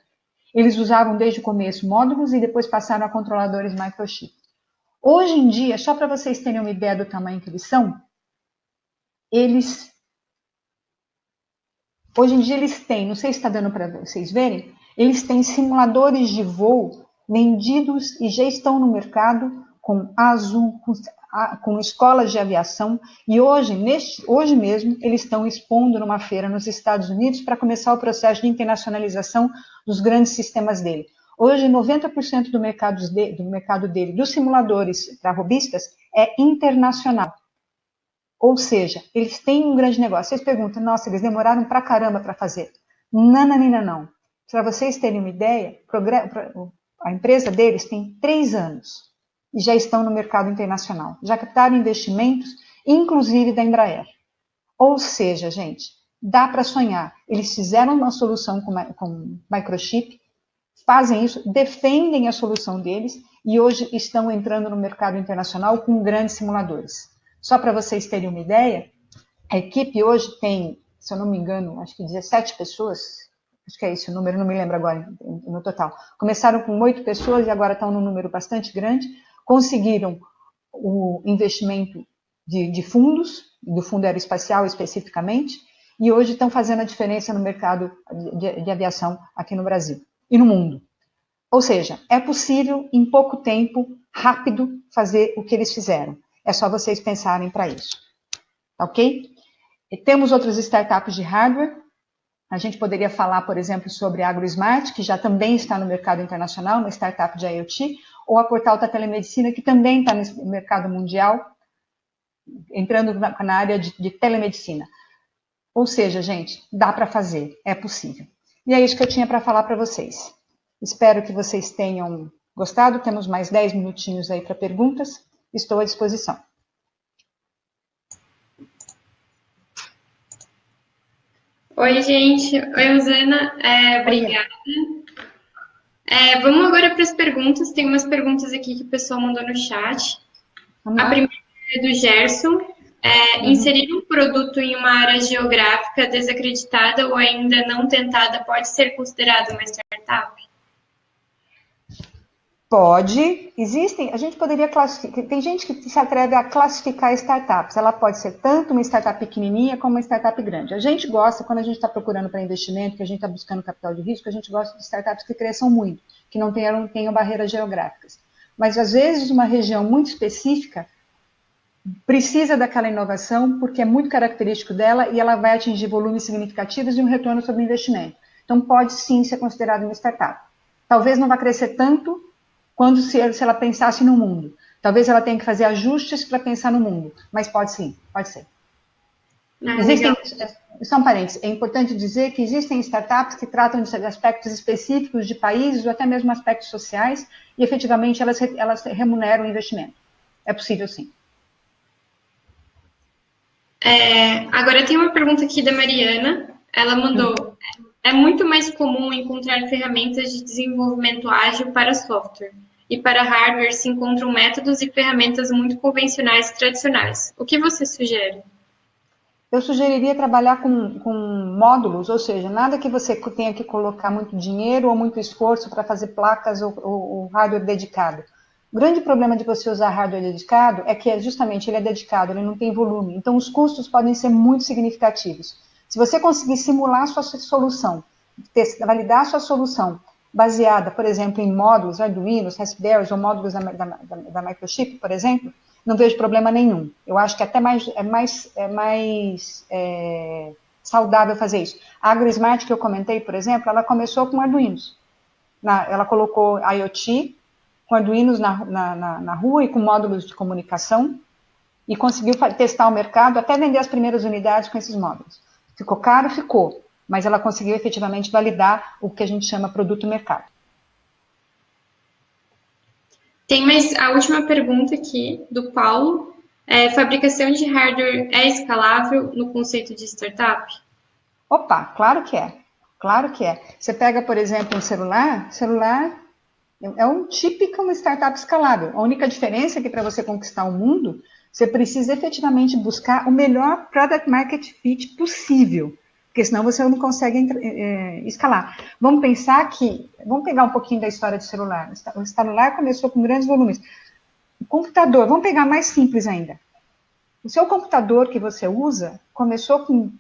Eles usavam desde o começo módulos e depois passaram a controladores microchip. Hoje em dia, só para vocês terem uma ideia do tamanho que eles são, hoje em dia eles têm, não sei se está dando para vocês verem, eles têm simuladores de voo vendidos e já estão no mercado com Azul, com escolas de aviação, e hoje mesmo eles estão expondo numa feira nos Estados Unidos para começar o processo de internacionalização dos grandes sistemas dele. Hoje, 90% do mercado dele, dos simuladores para robistas, é internacional. Ou seja, eles têm um grande negócio. Vocês perguntam, nossa, eles demoraram pra caramba para fazer. Não. Para vocês terem uma ideia, a empresa deles tem 3 anos e já estão no mercado internacional. Já captaram investimentos, inclusive da Embraer. Ou seja, gente, dá para sonhar. Eles fizeram uma solução com microchip, fazem isso, defendem a solução deles e hoje estão entrando no mercado internacional com grandes simuladores. Só para vocês terem uma ideia, a equipe hoje tem, se eu não me engano, acho que 17 pessoas, acho que é esse o número, não me lembro agora no total. Começaram com 8 pessoas e agora estão num número bastante grande, conseguiram o investimento de fundos, do fundo aeroespacial especificamente, e hoje estão fazendo a diferença no mercado de aviação aqui no Brasil e no mundo. Ou seja, é possível, em pouco tempo, rápido, fazer o que eles fizeram. É só vocês pensarem para isso. Ok? E temos outras startups de hardware. A gente poderia falar, por exemplo, sobre a AgroSmart, que já também está no mercado internacional, uma startup de IoT, ou a Portal da Telemedicina, que também está no mercado mundial, entrando na área de telemedicina. Ou seja, gente, dá para fazer, é possível. E é isso que eu tinha para falar para vocês. Espero que vocês tenham gostado. Temos mais 10 minutinhos aí para perguntas. Estou à disposição. Oi, gente. Oi, Rosana. Obrigada. Vamos agora para as perguntas. Tem umas perguntas aqui que o pessoal mandou no chat. A primeira é do Gerson. Inserir um produto em uma área geográfica desacreditada ou ainda não tentada pode ser considerado uma startup? Pode, a gente poderia classificar, tem gente que se atreve a classificar startups, ela pode ser tanto uma startup pequenininha como uma startup grande. A gente gosta, quando a gente está procurando para investimento, que a gente está buscando capital de risco, a gente gosta de startups que cresçam muito, que não tenham barreiras geográficas. Mas, às vezes, uma região muito específica precisa daquela inovação porque é muito característico dela e ela vai atingir volumes significativos e um retorno sobre o investimento. Então, pode sim ser considerado uma startup. Talvez não vá crescer tanto quando se ela pensasse no mundo. Talvez ela tenha que fazer ajustes para pensar no mundo, mas pode sim, pode ser. Só um parênteses, é importante dizer que existem startups que tratam de aspectos específicos de países ou até mesmo aspectos sociais e efetivamente elas remuneram o investimento. É possível sim. Agora tem uma pergunta aqui da Mariana. Ela mandou: é muito mais comum encontrar ferramentas de desenvolvimento ágil para software. E para hardware se encontram métodos e ferramentas muito convencionais e tradicionais. O que você sugere? Eu sugeriria trabalhar com módulos, ou seja, nada que você tenha que colocar muito dinheiro ou muito esforço para fazer placas ou hardware dedicado. O grande problema de você usar hardware dedicado é que justamente ele é dedicado, ele não tem volume, então os custos podem ser muito significativos. Se você conseguir simular a sua solução, validar a sua solução baseada, por exemplo, em módulos, Arduinos, Raspberries ou módulos da Microchip, por exemplo, não vejo problema nenhum. Eu acho que até mais saudável fazer isso. A AgroSmart que eu comentei, por exemplo, ela começou com Arduinos. Ela colocou IoT com Arduinos na rua e com módulos de comunicação e conseguiu testar o mercado até vender as primeiras unidades com esses módulos. Ficou caro? Ficou. Mas ela conseguiu efetivamente validar o que a gente chama produto mercado. Tem mais a última pergunta aqui, do Paulo. Fabricação de hardware é escalável no conceito de startup? Opa, claro que é. Claro que é. Você pega, por exemplo, um celular é um típico uma startup escalável. A única diferença é que para você conquistar o mundo, você precisa efetivamente buscar o melhor product market fit possível, porque senão você não consegue escalar. Vamos pegar um pouquinho da história do celular. O celular começou com grandes volumes. O computador, vamos pegar mais simples ainda. O seu computador que você usa começou com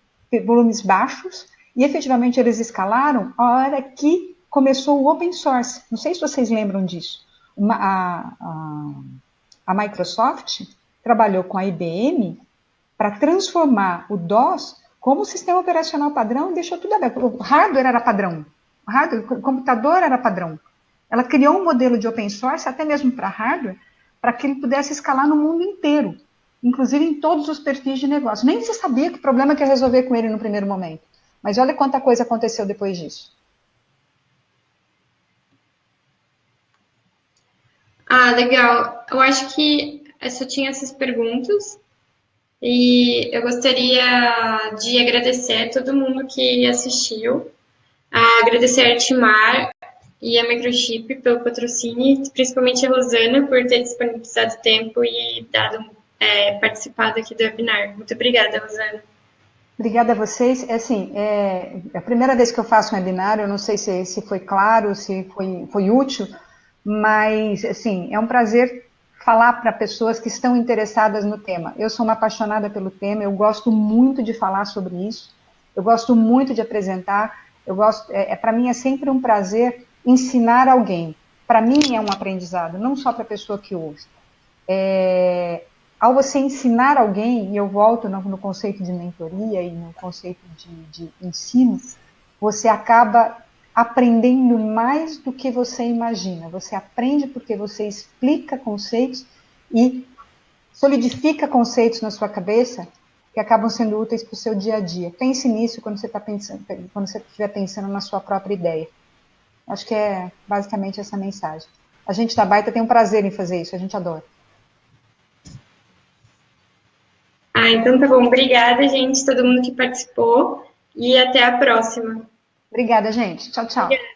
volumes baixos e efetivamente eles escalaram a hora que começou o open source. Não sei se vocês lembram disso. A Microsoft trabalhou com a IBM para transformar o DOS como sistema operacional padrão e deixou tudo aberto. O hardware era padrão. O computador era padrão. Ela criou um modelo de open source, até mesmo para hardware, para que ele pudesse escalar no mundo inteiro, inclusive em todos os perfis de negócio. Nem se sabia que problema que ia resolver com ele no primeiro momento. Mas olha quanta coisa aconteceu depois disso. Legal. Eu acho que eu só tinha essas perguntas. E eu gostaria de agradecer a todo mundo que assistiu, agradecer a Timar e a Microchip pelo patrocínio, principalmente a Rosana por ter disponibilizado tempo e participado aqui do webinar. Muito obrigada, Rosana. Obrigada a vocês. É a primeira vez que eu faço um webinar, eu não sei se foi claro, se foi útil, mas assim, é um prazer falar para pessoas que estão interessadas no tema. Eu sou uma apaixonada pelo tema, eu gosto muito de falar sobre isso, eu gosto muito de apresentar, para mim é sempre um prazer ensinar alguém. Para mim é um aprendizado, não só para a pessoa que ouve. Ao você ensinar alguém, e eu volto no conceito de mentoria e no conceito de ensino, você acaba aprendendo mais do que você imagina. Você aprende porque você explica conceitos e solidifica conceitos na sua cabeça que acabam sendo úteis para o seu dia a dia. Pense nisso quando você estiver pensando na sua própria ideia. Acho que é basicamente essa mensagem. A gente da Baita tem um prazer em fazer isso, a gente adora. Então tá bom. Obrigada, gente, todo mundo que participou. E até a próxima. Obrigada, gente. Tchau, tchau. Obrigada.